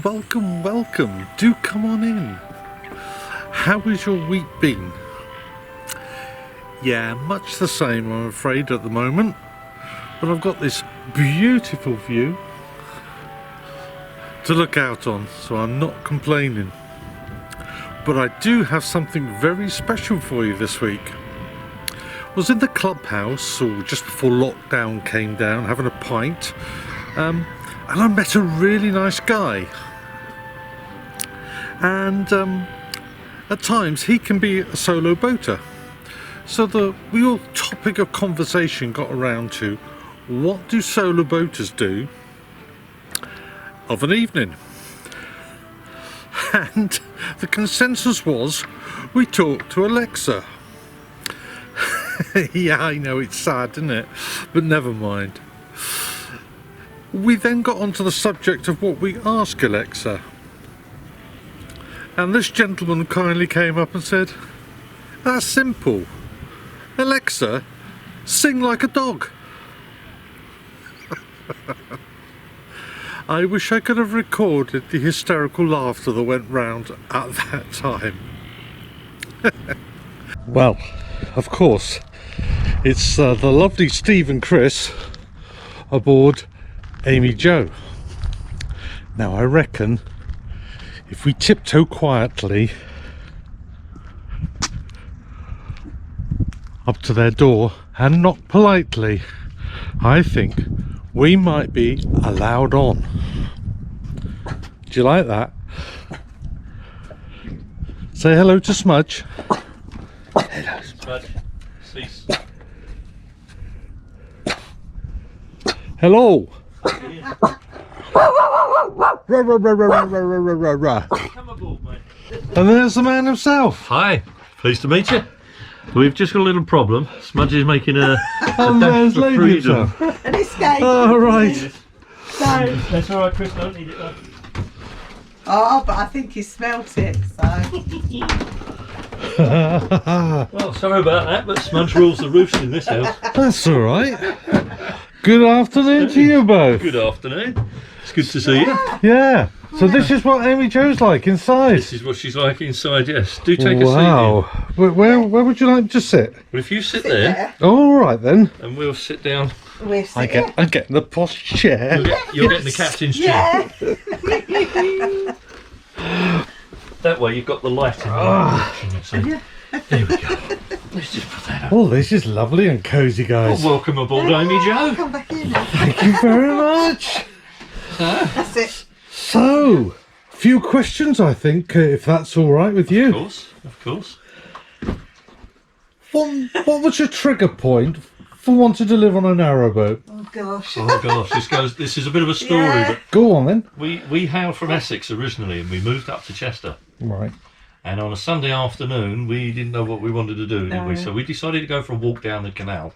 welcome, welcome. Do come on in. How has your week been? Yeah, much the same, I'm afraid, at the moment. But I've got this beautiful view to look out on, so I'm not complaining. But I do have something very special for you this week. I was in the clubhouse, or just before lockdown came down, having a pint, and I met a really nice guy. And at times he can be a solo boater. So the real topic of conversation got around to, what do solo boaters do of an evening? And the consensus was, we talk to Alexa. Yeah, I know, it's sad, isn't it? But never mind. We then got onto the subject of what we ask Alexa. And this gentleman kindly came up and said, that's simple. Alexa, sing like a dog. I wish I could have recorded the hysterical laughter that went round at that time. Well, of course, it's the lovely Steve and Chris aboard Amy Jo. Now I reckon if we tiptoe quietly up to their door and knock politely, I think we might be allowed on. Do you like that? Say hello to Smudge. Hello, Smudge. Cease. Hello. Rah, rah, rah, rah, rah, rah, rah, rah, rah. Come aboard, mate. And there's the man himself. Hi, pleased to meet you. We've just got a little problem. Smudge is making a And dash there's for Lady freedom. himself. An escape. Oh, right. So, That's all right, Chris. Don't need it though. oh, but I think he smelt it. So Well, sorry about that, but Smudge rules the roost in this house. That's all right. Good afternoon to you both. Good afternoon. It's good to see you. Yeah. So this is what Amy Jo's like inside. This is what she's like inside. Yes. Do take a Wow. seat. Here. Where would you like to sit? Well, if you sit sit there, there. Oh, all right then. and we'll sit down. We're sitting. I get the posh chair. You're getting the captain's chair. Yeah. That way you've got the light in the direction. You see. There we go. Let's just put that up. Oh, this is lovely and cosy, guys. Well, welcome aboard, Amy Jo. Come back in. Now. Thank you very much. That's it. So, few questions, I think, if that's all right with you. Of course. What was your trigger point for wanting to live on a narrowboat? Oh gosh. Oh gosh, this is a bit of a story, Yeah. but Go on then. we hailed from Essex originally, and we moved up to Chester. Right. And on a Sunday afternoon, we didn't know what we wanted to do, did we? No. So we decided to go for a walk down the canal.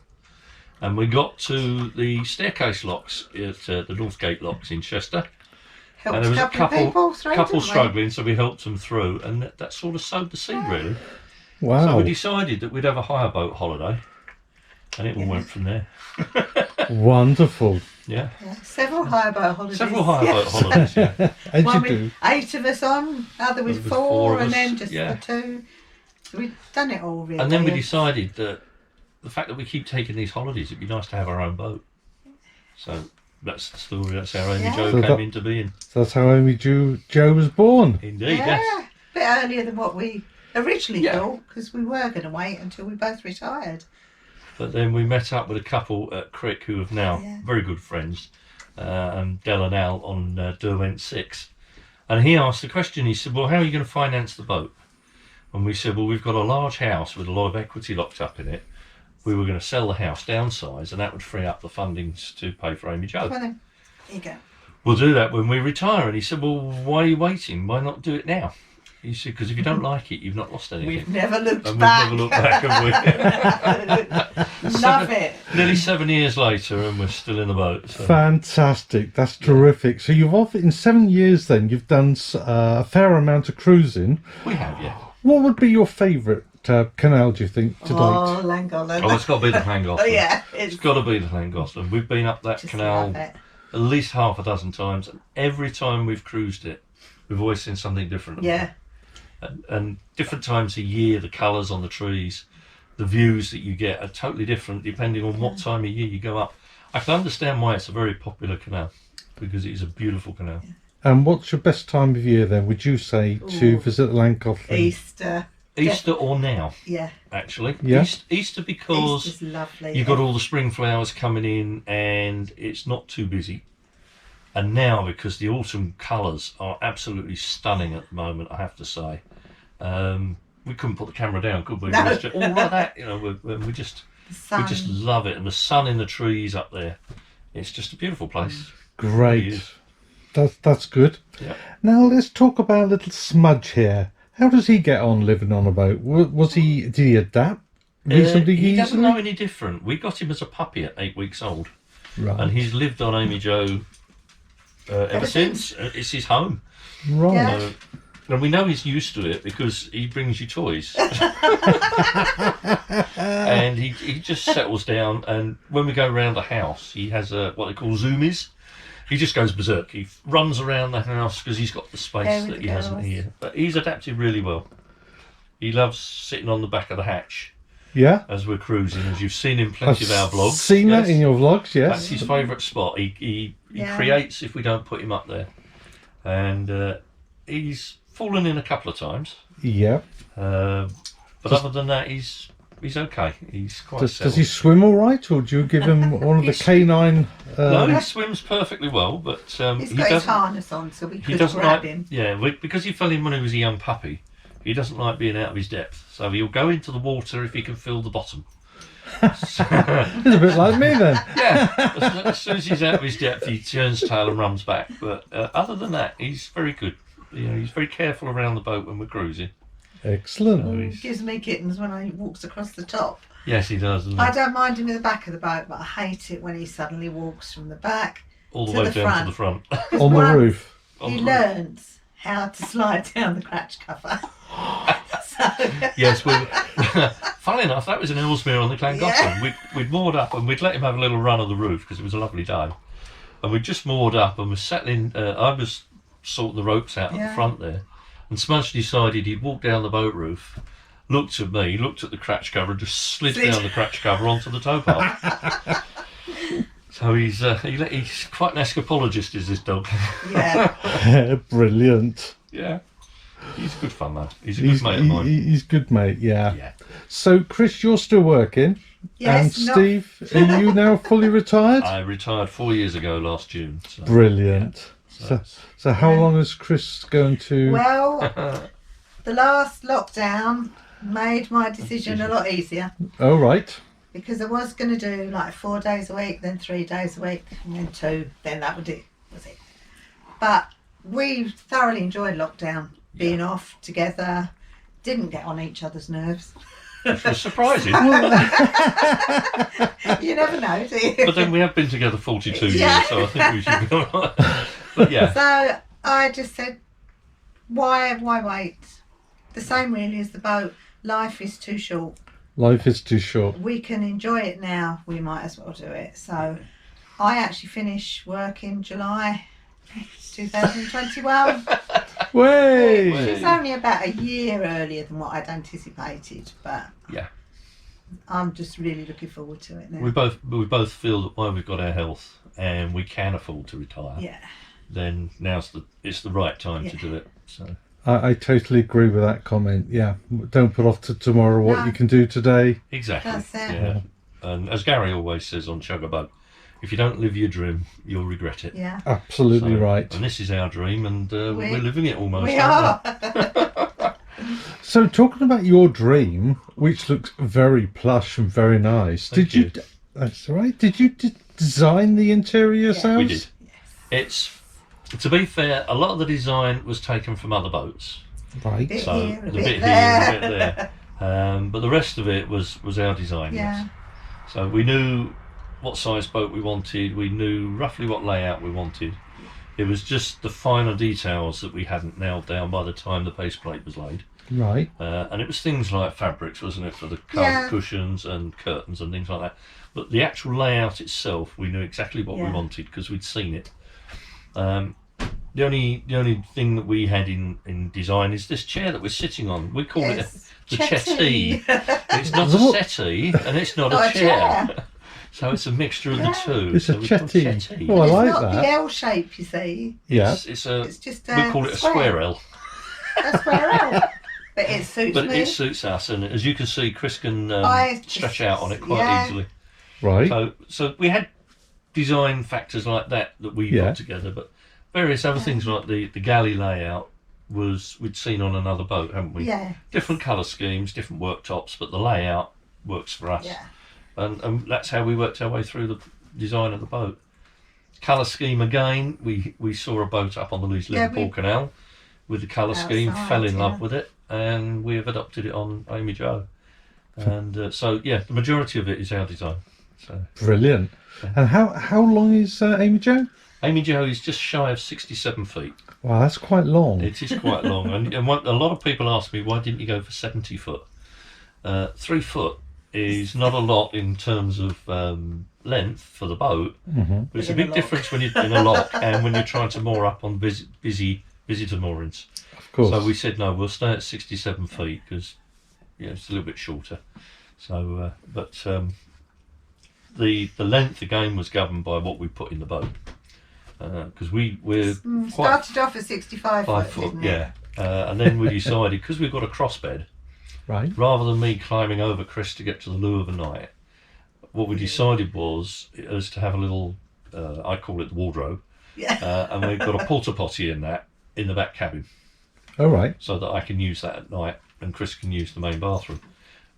And we got to the staircase locks at the Northgate locks in Chester. Helped And there was a couple of people through, couple didn't we? struggling, so we helped them through, and that sort of sowed the seed, really. So Wow. we decided that we'd have a hire boat holiday, and it all went from there. Wonderful. Yeah. Yeah, several hire boat holidays. Several hire Yeah. boat holidays, yeah. And One you with do. 8 of us on, other with With 4, four of and us, then just yeah. the 2. So we've done it all really. And then we decided that the fact that we keep taking these holidays, it'd be nice to have our own boat. So that's the story. That's how Amy Yeah. Jo So came that- into being. So that's how Amy Jo was born. Indeed, Yeah, yes. a bit earlier than what we originally Yeah. thought, because we were going to wait until we both retired. But then we met up with a couple at Crick who have now Yeah. very good friends, Del and Al on Derwent 6. And he asked the question, he said, well, how are you going to finance the boat? And we said, well, we've got a large house with a lot of equity locked up in it. We were going to sell the house, downsize, and that would free up the fundings to pay for Amy Jo. Well then, here you go. We'll do that when we retire. And he said, well, why are you waiting? Why not do it now? He said, because if you don't like it, you've not lost anything. We've never looked And back. we've never looked back, have we? Love it. Nearly 7 years later, and we're still in the boat. So. Fantastic. That's terrific. So you've offered, in 7 years then, you've done a fair amount of cruising. We have, yeah. What would be your favourite canal, do you think, to date? Oh, Llangollen. Oh, it's got to be the Llangollen. Oh yeah, It's got to be the Llangollen. We've been up that just canal love it. at least half a dozen times, and every time we've cruised it, we've always seen something different. Yeah. And different times a year, the colours on the trees, the views that you get are totally different depending on what time of year you go up. I can understand why it's a very popular canal, because it is a beautiful canal. And what's your best time of year then, would you say, to visit the Lankoff? Easter or now, Yeah. actually. Yeah. Easter because Easter's lovely. you've got all the spring flowers coming in and it's not too busy. And now, because the autumn colours are absolutely stunning at the moment, I have to say. We couldn't put the camera down, could we? No. It was just, all like that, you know, we just love it. And the sun in the trees up there, it's just a beautiful place. Great. It really is. That's good. Yeah. now Now let's talk about little Smudge here. How does he get on living on a boat? Did he adapt reasonably He doesn't easily? know any different. We got him as a puppy at 8 weeks old. Right. And he's lived on Amy Joe ever since. It's his home. Right. Yeah. And we know he's used to it because he brings you toys. And he just settles down. And when we go around the house, he has what they call zoomies. He just goes berserk. He runs around the house because he's got the space that he hasn't here. But he's adapted really well. He loves sitting on the back of the hatch Yeah. as we're cruising, as you've seen in plenty of our vlogs. Seen that in your vlogs, yes. That's his favourite spot. He creates if we don't put him up there. And he's fallen in a couple of times. Yeah. But other than that, he's okay. He's quite Does settled. he swim all right, or do you give him one of the canine? No, he swims perfectly well, but He's he got his doesn't. harness on, so we He could doesn't grab like. him. Yeah, because he fell in when he was a young puppy. He doesn't like being out of his depth, so he'll go into the water if he can feel the bottom. He's a bit like me then. Yeah, as soon as he's out of his depth, he turns tail and runs back. But other than that, he's very good. You know, he's very careful around the boat when we're cruising. Excellent. So Gives me kittens when he walks across the top. yes, he does. doesn't he? I don't mind him at the back of the boat, but I hate it when he suddenly walks from the back All the to way the down to the front. On the once roof. On He the roof. learns how to slide down the cratch cover. So, Yes, funnily enough, that was in Ellesmere on the Llangollen. We'd moored up and we'd let him have a little run on the roof because it was a lovely day. And we'd just moored up and was settling. I was sorting the ropes out at the front there, and Smudge decided he'd walk down the boat roof, looked at me, looked at the cratch cover, and just slid down the cratch cover onto the towpath. So he's quite an escapologist, is this dog? yeah. Brilliant. Yeah. He's good fun, though. He's a good mate of mine. He's good, mate. Yeah. Yeah. So, Chris, you're still working, Yes, and not- Steve, are you now fully retired? I retired 4 years ago last June. So, Brilliant. So- So, how long is Chris going to? Well, the last lockdown made my decision a lot easier Oh, right. because I was going to do like 4 days a week, then 3 days a week, and then 2. Then that was it. But we thoroughly enjoyed lockdown, being off together. Didn't get on each other's nerves. Which was surprising. You never know, do you? But then we have been together 42 Yeah. years, so I think we should be all right. But yeah, So I just said, why wait? The same really as the boat. Life is too short. Life is too short. We can enjoy it now. We might as well do it. So I actually finish work in July 2021. Way. It's only about a year earlier than what I'd anticipated, but yeah. I'm just really looking forward to it now. We both feel that while we've got our health and we can afford to retire, Yeah. then it's the right time to do it. So I totally agree with that comment. Yeah. Don't put off to tomorrow what No. you can do today. exactly. That's it. Yeah. And as Gary always says on Chugabug, if you don't live your dream, you'll regret it. Yeah. Absolutely So- right. And this is our dream, and we're living it almost. We aren't are. So, talking about your dream, which looks very plush and very nice, Thank did you? you. That's all right. Did you design the interior yourselves? We did. It's, to be fair, a lot of the design was taken from other boats. Right. Bit So here, a the bit bit there. here, a bit there. But the rest of it was our design. Yeah. Yes. So we knew what size boat we wanted. We knew roughly what layout we wanted. It was just the finer details that we hadn't nailed down by the time the base plate was laid. Right. And it was things like fabrics, wasn't it, for the Yeah. cushions and curtains and things like that. But the actual layout itself, we knew exactly what we Yeah. wanted because we'd seen it. The only thing that we had in design is this chair that we're sitting on. We call it the settee. It's not a settee and it's not a chair. So it's a mixture of the two. It's so a chetty. settee. Oh, I It's like not that. the L shape, you see. Yeah. It's just we call it a square L. A square L. But it suits But me. it suits us, and as you can see, Chris can stretch out on it quite yeah. easily. Right. So we had design factors like that we got together, but various other things like the galley layout we'd seen on another boat, haven't we? Yeah. Different colour schemes, different worktops, but the layout works for us. Yeah. And that's how we worked our way through the design of the boat. Colour scheme again, we saw a boat up on the Liverpool Canal with the colour scheme, Outside, fell in love with it, and we have adopted it on Amy Jo. And so the majority of it is our design. So Brilliant. And how long is Amy Jo? Amy Jo is just shy of 67 feet. Wow, that's quite long. It is quite long, and a lot of people ask me, why didn't you go for 70 foot? 3 foot is not a lot in terms of length for the boat, but it's a big difference when you're in a lock and when you're trying to moor up on busy visitor moorings. Of course. So we said no, we'll stay at 67 feet because it's a little bit shorter. So, the length again was governed by what we put in the boat because we're quite started off at 65 foot, didn't it? and then we decided because we've got a crossbed. Right. Rather than me climbing over Chris to get to the loo of a night, what we decided was to have a little, I call it the wardrobe, and we've got a porta potty in the back cabin, All right. so that I can use that at night and Chris can use the main bathroom.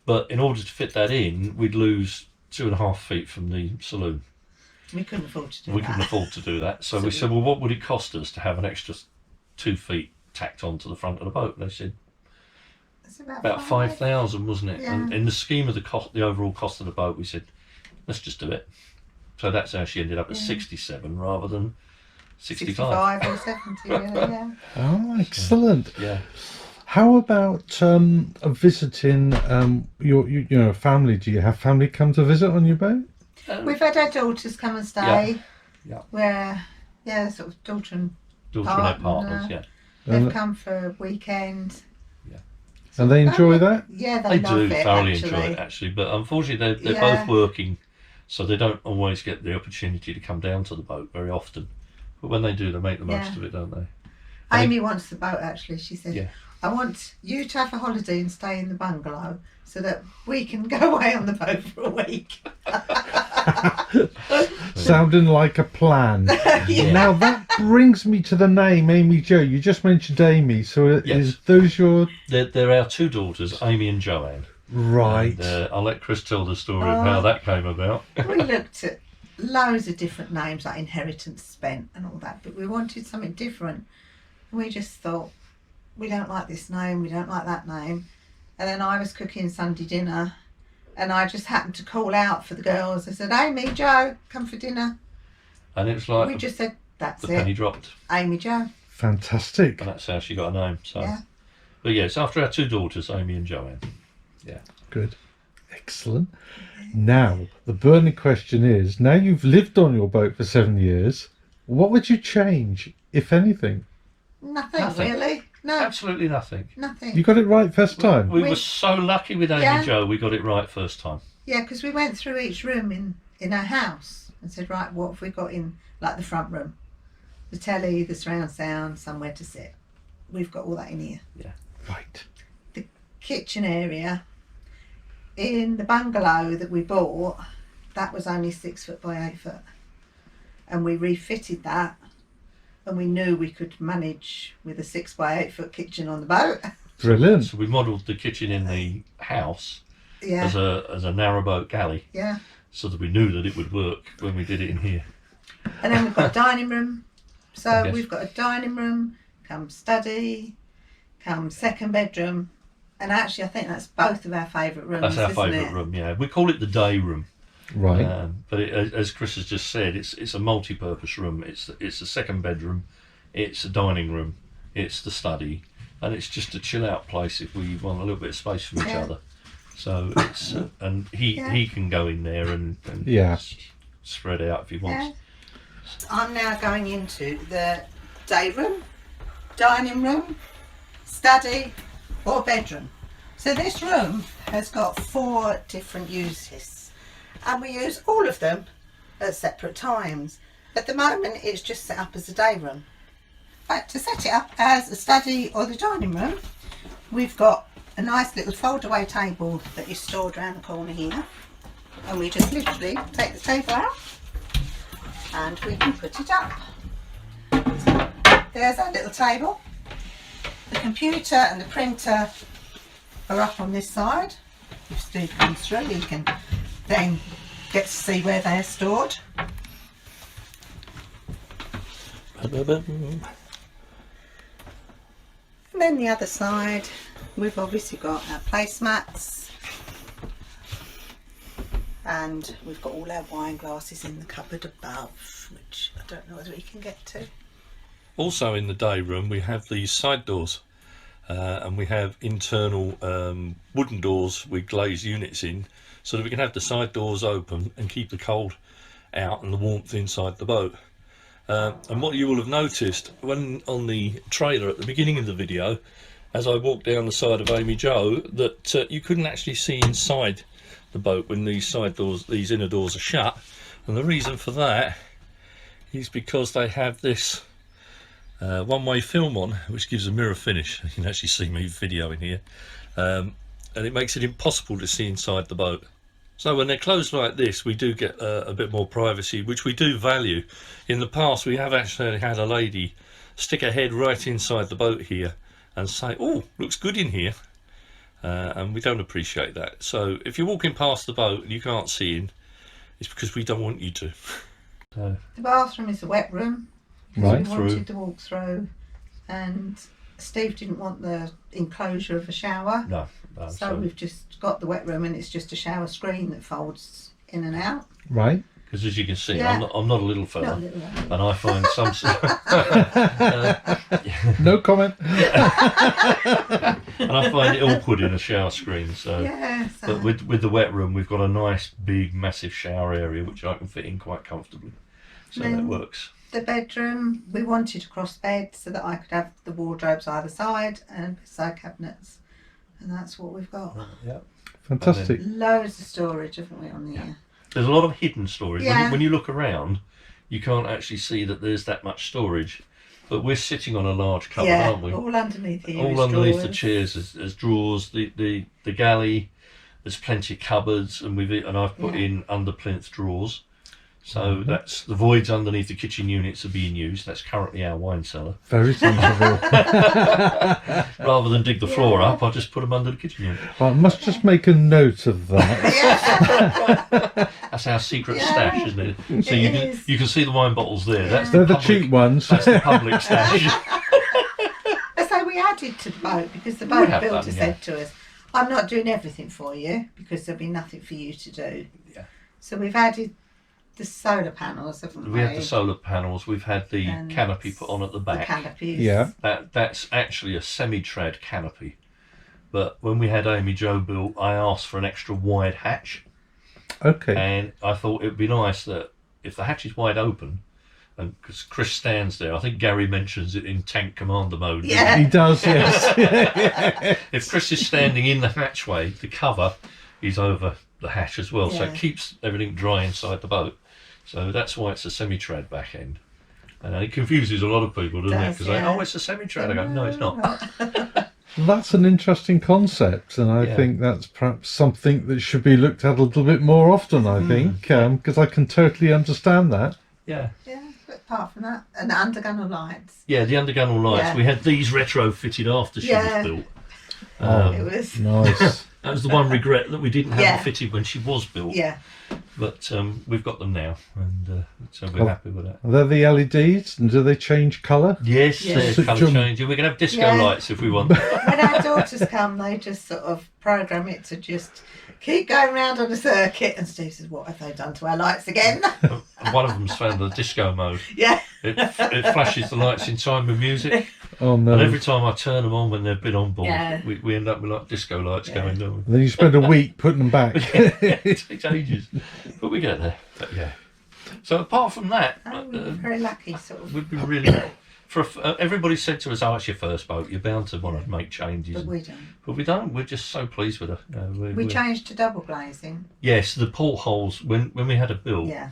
But in order to fit that in, we'd lose 2.5 feet from the saloon. We couldn't afford to do We that. couldn't afford to do that, so we said, well, what would it cost us to have an extra 2 feet tacked onto the front of the boat? And they said, It's about 5,000, wasn't it? Yeah. And in the scheme of the overall cost of the boat, we said, let's just do it. So that's how she ended up at 67 rather than 65. 65 or 70, yeah. Oh, excellent. Yeah. How about visiting your family? Do you have family come to visit on your boat? We've had our daughters come and stay. Yeah. We're sort of daughter and Daughter and their partners, yeah. they've come for a weekend. And they enjoy that? Yeah, They love do it, thoroughly actually. enjoy it, actually. But unfortunately, they're Yeah. both working, so they don't always get the opportunity to come down to the boat very often. But when they do, they make the most of it, don't they? Amy wants the boat, actually. She said, Yeah. I want you to have a holiday and stay in the bungalow so that we can go away on the boat for a week. Sounding like a plan. Yeah. Now that brings me to the name Amy Jo. You just mentioned Amy, so is those your... They're our two daughters, Amy and Joanne. Right. And, I'll let Chris tell the story of how that came about. We looked at loads of different names like Inheritance Spent and all that, but we wanted something different. We just thought, we don't like this name, we don't like that name. And then I was cooking Sunday dinner and I just happened to call out for the girls. I said, Amy, Jo, come for dinner. And it was like We just said, that's the penny it, dropped. Amy Jo. Fantastic. And that's how she got her name. So. Yeah. But yes, after our two daughters, Amy and Joanne. Yeah. Good. Excellent. Now, the burning question is, now you've lived on your boat for 7 years, what would you change, if anything? Nothing. Really. No, Absolutely nothing. nothing. You got it right first time? We were so lucky with Amy Jo, we got it right first time. Yeah, because we went through each room in our house and said, right, what have we got in, like the front room? The telly, the surround sound, somewhere to sit. We've got all that in here. Yeah. Right. The kitchen area in the bungalow that we bought, that was only 6 foot by 8 foot. And we refitted that and we knew we could manage with a 6 by 8 foot kitchen on the boat. Brilliant. So we modelled the kitchen in the house Yeah. as a narrowboat galley, Yeah. so that we knew that it would work when we did it in here. And then we've got a dining room. So Yes. we've got a dining room, come study, come second bedroom. And actually, I think that's both of our favourite rooms. That's our isn't favourite it? room, yeah. We call it the day room. Right. But as Chris has just said, it's a multi-purpose room. It's a second bedroom, it's a dining room, it's the study, and it's just a chill out place if we want a little bit of space from each other. So it's and he can go in there and spread out if he wants. Yeah. I'm now going into the day room, dining room, study or bedroom. So this room has got 4 different uses and we use all of them at separate times. At the moment it's just set up as a day room. But to set it up as a study or the dining room, we've got a nice little fold away table that is stored around the corner here, and we just literally take the table out and we can put it up. There's our little table. The computer and the printer are up on this side. If Steve comes through, he can then get to see where they're stored. And then the other side, we've obviously got our placemats, and we've got all our wine glasses in the cupboard above, which I don't know whether we can get to. Also in the day room we have these side doors, and we have internal wooden doors with glazed units in, so that we can have the side doors open and keep the cold out and the warmth inside the boat. And what you will have noticed when on the trailer at the beginning of the video, as I walked down the side of Amy Joe, that you couldn't actually see inside the boat when these side doors, these inner doors are shut. And the reason for that is because they have this one-way film on, which gives a mirror finish. You can actually see me videoing here, and it makes it impossible to see inside the boat. So when they're closed like this, we do get a bit more privacy, which we do value. In the past, we have actually had a lady stick her head right inside the boat here and say, "Oh, looks good in here," and we don't appreciate that. So if you're walking past the boat and you can't see in, it's because we don't want you to. So The bathroom is a wet room. Right. We wanted to walk through, and Steve didn't want the enclosure of a shower. no, So we've just got the wet room, and it's just a shower screen that folds in and out. Right. because as you can see, Yeah. I'm not a little fella, Not a little one. and I find some. No comment. And I find it awkward in a shower screen. So, Yeah, so but with the wet room, we've got a nice big massive shower area which I can fit in quite comfortably. So that works. the bedroom, we wanted a cross bed so that I could have the wardrobes either side and side cabinets, and that's what we've got. Yeah. Fantastic. Loads of storage, haven't we, on the There's a lot of hidden storage. Yeah. When you look around, you can't actually see that there's that much storage. But we're sitting on a large cupboard, yeah, aren't we? all underneath here. All is underneath the drawers. chairs there's drawers. The galley, there's plenty of cupboards, and I've put Yeah. in under plinth drawers. So that's the voids underneath the kitchen units are being used. That's currently our wine cellar. Very sensible. Rather than dig the floor up, I just put them under the kitchen unit. I must just make a note of that. That's our secret Yeah. stash, isn't it? So It you can see the wine bottles there. That's They're the public- cheap ones. That's the public stash. So we added to the boat because the We boat have builder done, said to us, I'm not doing everything for you because there'll be nothing for you to do. Yeah. So we've added the solar panels, haven't we? We had the solar panels. We've had the And canopy put on at the The back. canopies. Yeah. That's actually a semi-trad canopy. But when we had Amy Jo built, I asked for an extra wide hatch, Okay. and I thought it'd be nice that if the hatch is wide open, and because Chris stands there, I think Gary mentions it in tank commander mode. doesn't Yeah. He does, yes. he? If Chris is standing in the hatchway, the cover is over the hatch as well, so Yeah. it keeps everything dry inside the boat. So that's why it's a semi-trad back end. And it confuses a lot of people, doesn't it? Does, Because yeah. it's a semi-trad. I go, no, it's not. That's an interesting concept, and I Yeah. think that's perhaps something that should be looked at a little bit more often, I think, because I can totally understand that. Yeah. Yeah, but apart from that, and the undergunnel lights. Yeah, the undergunnel lights. Yeah. We had these retrofitted after she Yeah. was built. It was, Nice. That was the one regret that we didn't have Yeah. them fitted when she was built. yeah. But we've got them now, and so we're happy with that. Are they the LEDs, and do they change colour? Yes, Yes. they're colour changing. We can have disco Yeah. lights if we want. When our daughters come, they just sort of program it to just keep going round on the circuit. And Steve says, "What have they done to our lights again?" And one of them's found the disco mode. Yeah. It flashes the lights in time with music, Oh no! and every time I turn them on when they've been on board, Yeah. we end up with like disco lights going on. Then you spend a week putting them back. It takes ages, but we get there. But yeah. So apart from that, Oh, we're very lucky, sort of. we've been really. Everybody said to us, "Oh, it's your first boat. You're bound to want to make changes." But we don't. But we don't. We're just so pleased with her. We we're- changed to double glazing. Yes, the portholes. When we had a build, Yeah.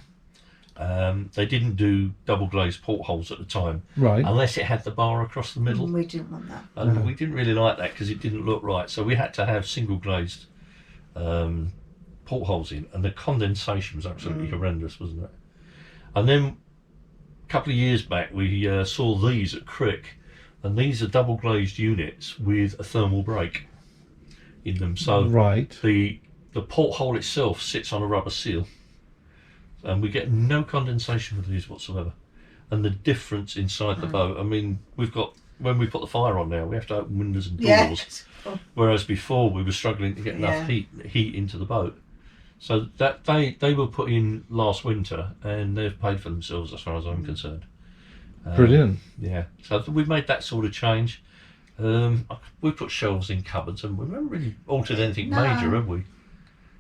they didn't do double glazed portholes at the time, Right. unless it had the bar across the middle. We didn't want that. And we didn't really like that because it didn't look right. So we had to have single glazed portholes in, and the condensation was absolutely horrendous, wasn't it? And then a couple of years back, we saw these at Crick, and these are double glazed units with a thermal break in them. So Right. the porthole itself sits on a rubber seal, and we get no condensation with these whatsoever. And the difference inside the boat, I mean, we've got, when we put the fire on now, we have to open windows and doors. Yeah. Whereas before we were struggling to get enough heat into the boat. So that they were put in last winter, and they've paid for themselves as far as I'm concerned. Brilliant. Yeah. So we've made that sort of change. We put shelves in cupboards, and we haven't really altered anything No. major, have we?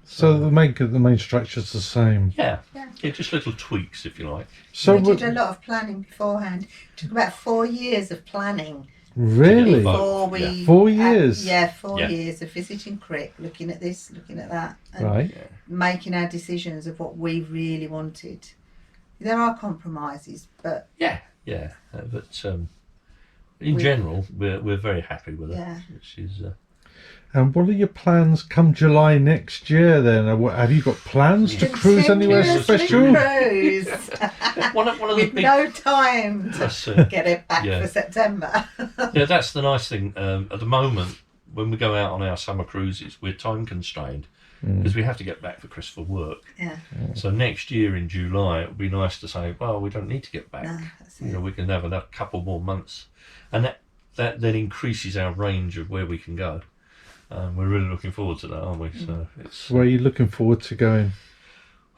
So the main structure's the same. Yeah. Yeah. Just little tweaks, if you like. So We did a lot of planning beforehand. It took about 4 years of planning really, Boat, before we. yeah. 4 years? Yeah, 4 Yeah. years of visiting Crick, looking at this, looking at that, and right. making our decisions of what we really wanted. There are compromises, but Yeah. But in general, we're very happy with it. yeah. Which is And what are your plans come July next year then? Have you got plans to cruise anywhere Continuously special? Cruise. one of the With big. no time to That's, get it back yeah. for September. Yeah, that's the nice thing. At the moment, when we go out on our summer cruises, we're time constrained because we have to get back for Christopher work. Yeah. So next year in July, it would be nice to say, well, we don't need to get back. No, that's You it. know, we can have a couple more months, and that then increases our range of where we can go. We're really looking forward to that, aren't we? So it's Where are you looking forward to going?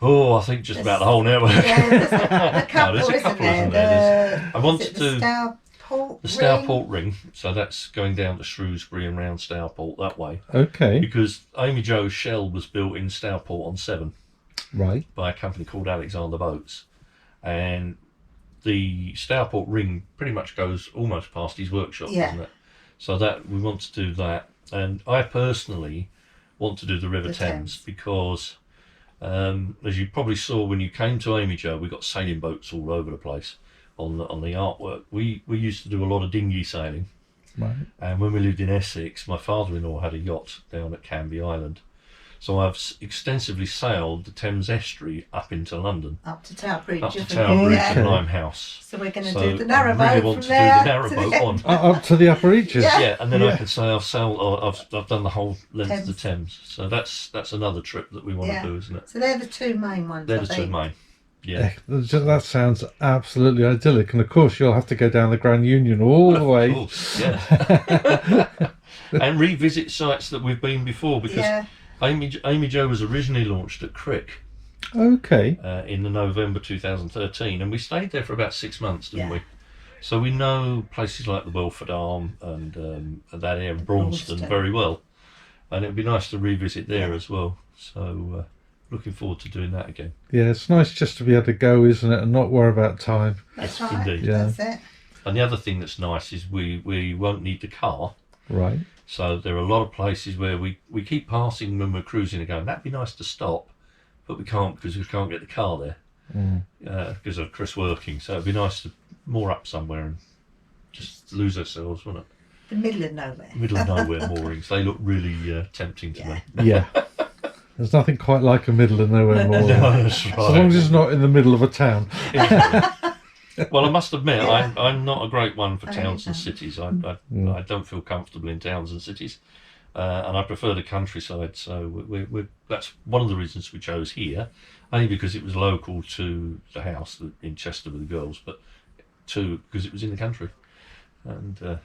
I think just about the whole network. Yeah, there's a couple, there's a isn't couple, there? isn't there? The, I want is it to the do Stourport the Ring? Stourport Ring, so that's going down to Shrewsbury and round Stourport that way. Okay. Because Amy Jo's shell was built in Stourport on 7 Right. by a company called Alexander Boats, and the Stourport Ring pretty much goes almost past his workshop, Yeah. doesn't it? So that we want to do that, and I personally want to do the River The Thames Thames. because, as you probably saw when you came to Amy Jo, we got sailing boats all over the place on the artwork. We used to do a lot of dinghy sailing. Right. And when we lived in Essex, my father-in-law had a yacht down at Canby Island. So I've extensively sailed the Thames estuary up into London, Up to Tower Bridge. up to isn't Tower it? Bridge Yeah. and Limehouse. So we're going to So do the I narrowboat really want from to there do the narrowboat on. Up to the upper reaches. Yeah. Yeah, and then Yeah. I can say I've done the whole length of the Thames. Thames. So that's another trip that we want Yeah. to do, isn't it? So they're the two main ones. They're I the two think. main. Yeah. That sounds absolutely idyllic. And of course, you'll have to go down the Grand Union all the way. Of course, yeah. And revisit sites that we've been before because Yeah. Amy Jo was originally launched at Crick Okay. in the November 2013, and we stayed there for about 6 months, didn't Yeah. we? So we know places like the Welford Arm and that area, Braunston, Braunston. very well, and it'd be nice to revisit there Yeah. as well. So looking forward to doing that again. Yeah, it's nice just to be able to go, isn't it, and not worry about time. That's Yes, right. indeed. Yeah. That's it. And the other thing that's nice is we won't need the car. Right. So there are a lot of places where we keep passing when we're cruising and going, that'd be nice to stop, but we can't because we can't get the car there because of Chris working. So it'd be nice to moor up somewhere and just lose ourselves, wouldn't it? The middle of nowhere. Middle of nowhere moorings. They look really tempting to me. Yeah. There's nothing quite like a middle of nowhere more. No, that's As long as right. it's not in the middle of a town. Well, I must admit, I'm not a great one for Oh, towns and no. cities. I don't feel comfortable in towns and cities. and I prefer the countryside. So that's one of the reasons we chose here, only because it was local to the house in Chester with the girls, but two because it was in the country, and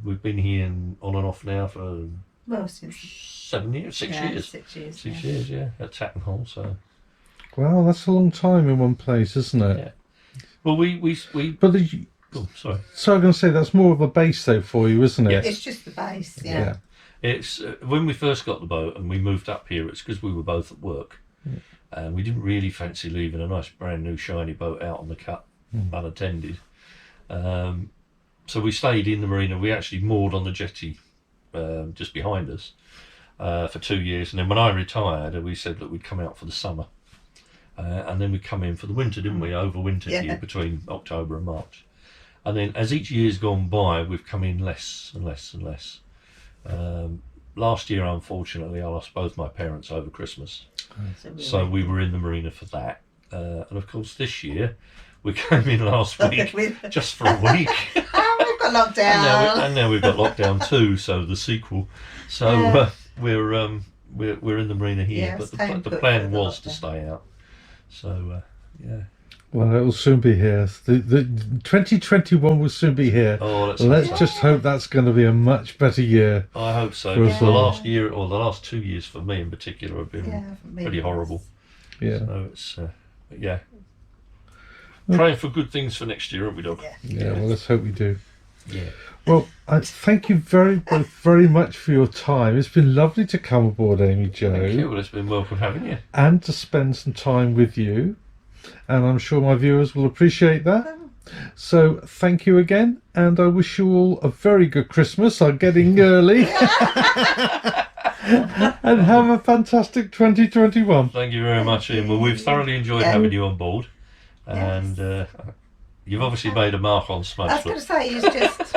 we've been here on and off now for Since 7 years, 6 years, 6 years. 6 years, yeah, at Tatton Hall. So Well, that's a long time in one place, isn't it? yeah. Well, we But oh, sorry. so I'm going to say that's more of a base though for you, isn't it? Yeah. It's just the base, yeah. It's when we first got the boat and we moved up here. It's because we were both at work, and we didn't really fancy leaving a nice brand new shiny boat out on the cut unattended. So we stayed in the marina. We actually moored on the jetty just behind us for 2 years, and then when I retired, we said that we'd come out for the summer, and then we'd come in for the winter, didn't we? Overwintered here between October and March, and then as each year's gone by, we've come in less and less and less. Last year, unfortunately, I lost both my parents over Christmas, so we were in the marina for that. And of course, this year we came in last week just for a week. We've got lockdown, and now we've got lockdown too. So the sequel. So we're in the marina here, but the plan was to stay out. So yeah. Well, it will soon be here. The 2021 will soon be here. Oh, let's just hope that's going to be a much better year. I hope so. For us The all. last year, or the last 2 years for me in particular, have been pretty horrible. Yeah. So it's yeah. Praying for good things for next year, aren't we, Dog? Yeah. Well, let's hope we do. Yeah. Well, I thank you very much for your time. It's been lovely to come aboard, Amy Jo, Thank you. Well, it's been welcome having you. and to spend some time with you. And I'm sure my viewers will appreciate that. So thank you again, and I wish you all a very good Christmas. I'm getting early. And have a fantastic 2021. Thank you very much, Ian. Well, we've thoroughly enjoyed having you on board, and you've obviously made a mark on Smudge. I was going to say, he's just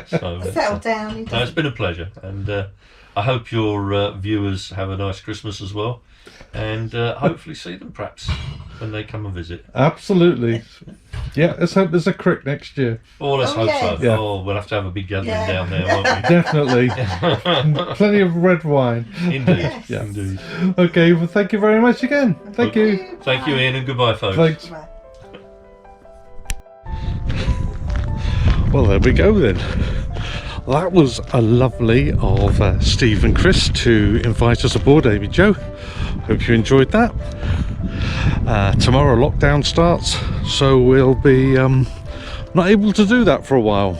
So, settled down. no, it's been a pleasure, and I hope your viewers have a nice Christmas as well, and hopefully see them perhaps when they come and visit. Absolutely. Yeah, let's hope there's a crick next year. Oh, let's hope so. Yeah. Oh, we'll have to have a big gathering down there, won't we? Definitely. Plenty of red wine. Indeed. Yeah. Indeed. Okay, well, thank you very much again. Thank you. Thank you, Ian, and goodbye, folks. Thanks. Right. Well, there we go then. That was a lovely of Steve and Chris to invite us aboard, Amy Jo. Hope you enjoyed that. Tomorrow lockdown starts, so we'll be not able to do that for a while.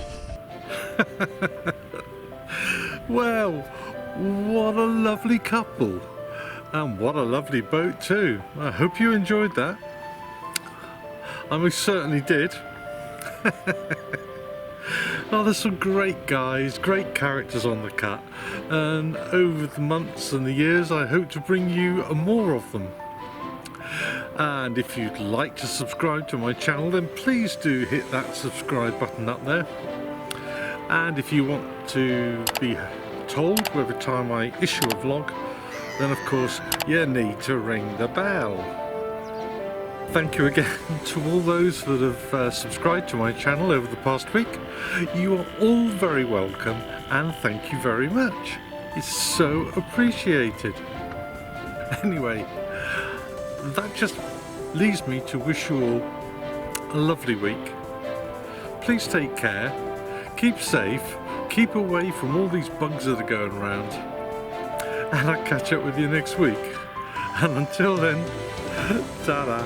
Well, what a lovely couple, and what a lovely boat too. I hope you enjoyed that. I most certainly did. Oh, there's some great guys, great characters on the cut, and over the months and the years I hope to bring you more of them. And if you'd like to subscribe to my channel, then please do hit that subscribe button up there. And if you want to be told every time I issue a vlog, then of course you need to ring the bell. Thank you again to all those that have subscribed to my channel over the past week. You are all very welcome, and thank you very much. It's so appreciated. Anyway, that just leaves me to wish you all a lovely week. Please take care, keep safe, keep away from all these bugs that are going around, and I'll catch up with you next week. And until then, ta-da.